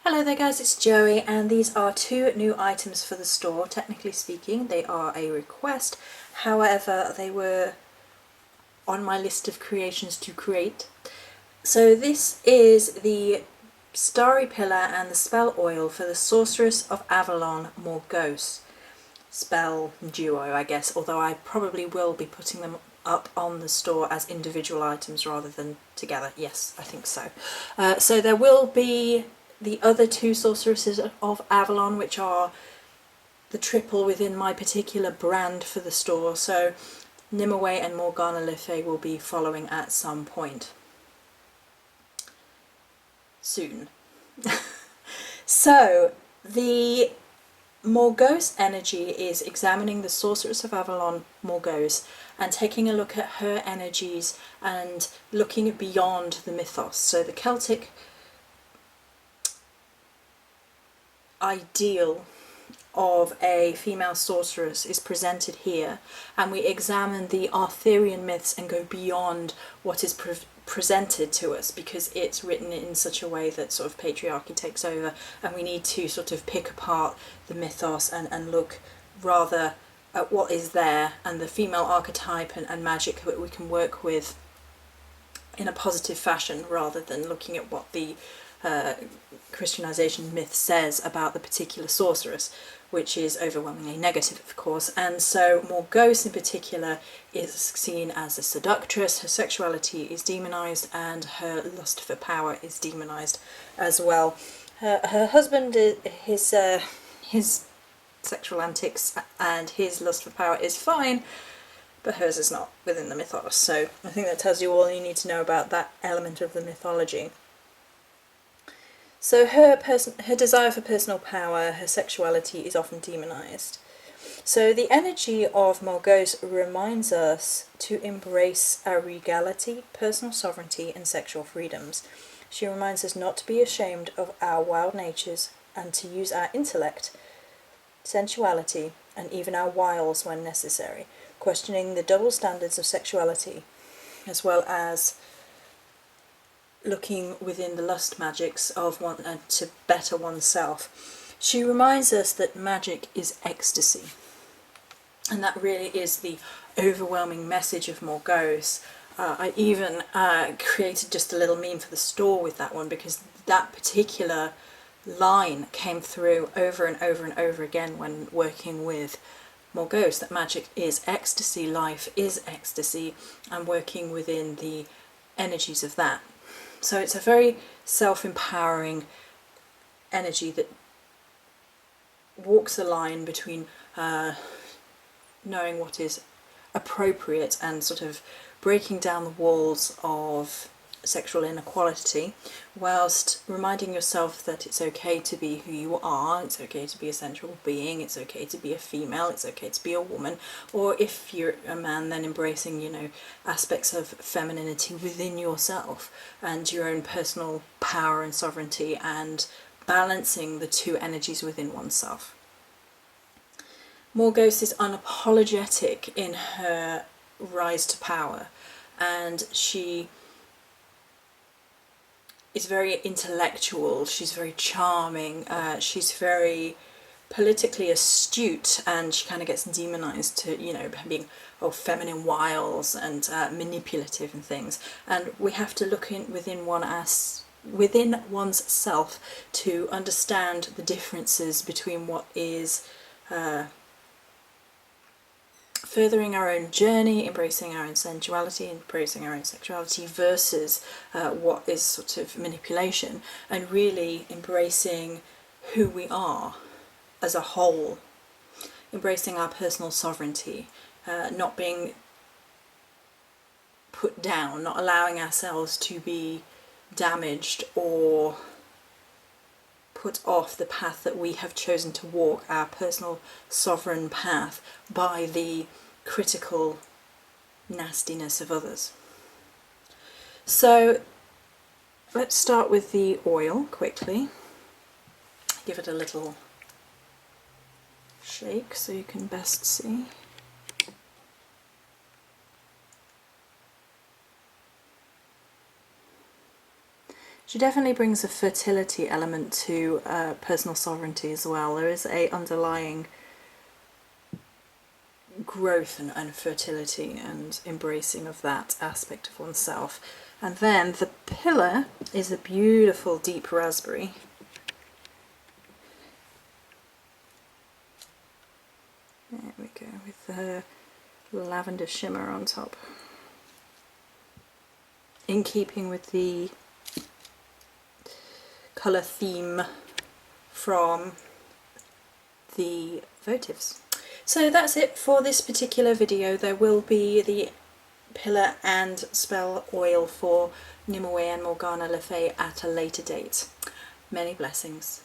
Hello there guys, it's Joey and these are two new items for the store. Technically speaking, they are a request, however they were on my list of creations to create. So this is the Starry Pillar and the Spell Oil for the Sorceress of Avalon Morgause. Spell duo, I guess, although I probably will be putting them up on the store as individual items rather than together. Yes, I think so. So there will be the other two Sorceresses of Avalon, which are the within my particular brand for the store, so Nimue and Morgana Le Fay will be following at some point soon. So the Morgause energy is examining the Sorceress of Avalon Morgause and taking a look at her energies and looking beyond the mythos. So the Celtic ideal of a female sorceress is presented here, and we examine the Arthurian myths and go beyond what is presented to us, because it's written in such a way that sort of patriarchy takes over, and we need to sort of pick apart the mythos and look rather at what is there and the female archetype and magic that we can work with in a positive fashion, rather than looking at what the Christianization myth says about the particular sorceress, which is overwhelmingly negative, of course. And so Morgause in particular is seen as a seductress, her sexuality is demonized, and her lust for power is demonized as well. Her husband, his sexual antics and his lust for power is fine, but hers is not within the mythos. So I think that tells you all you need to know about that element of the mythology. So her desire for personal power, her sexuality is often demonized. So the energy of Morgause reminds us to embrace our regality, personal sovereignty and sexual freedoms. She reminds us not to be ashamed of our wild natures and to use our intellect, sensuality and even our wiles when necessary, questioning the double standards of sexuality, as well as looking within the lust magics of one and to better oneself. She reminds us that magic is ecstasy, and that really is the overwhelming message of Morgause. I even created just a little meme for the store with that one, because that particular line came through over and over and over again when working with Morgause, that magic is ecstasy, life is ecstasy, and working within the energies of that. So it's a very self-empowering energy that walks a line between knowing what is appropriate and sort of breaking down the walls of sexual inequality, whilst reminding yourself that it's okay to be who you are, it's okay to be a sensual being, it's okay to be a female, it's okay to be a woman, or if you're a man, then embracing, you know, aspects of femininity within yourself and your own personal power and sovereignty, and balancing the two energies within oneself. Morgause is unapologetic in her rise to power, and she is very intellectual, she's very charming, she's very politically astute, and she kind of gets demonized to, you know, being feminine wiles and manipulative and things. And we have to look within one's self to understand the differences between what is furthering our own journey, embracing our own sensuality, embracing our own sexuality, versus what is sort of manipulation, and really embracing who we are as a whole, embracing our personal sovereignty, not being put down, not allowing ourselves to be damaged or put off the path that we have chosen to walk, our personal sovereign path, by the critical nastiness of others. So let's start with the oil quickly. Give it a little shake so you can best see. She definitely brings a fertility element to personal sovereignty as well. There is a underlying growth and fertility and embracing of that aspect of oneself. And then the pillar is a beautiful deep raspberry. There we go, with the lavender shimmer on top. In keeping with the colour theme from the votives. So that's it for this particular video. There will be the pillar and spell oil for Nimue and Morgana Le Fay at a later date. Many blessings.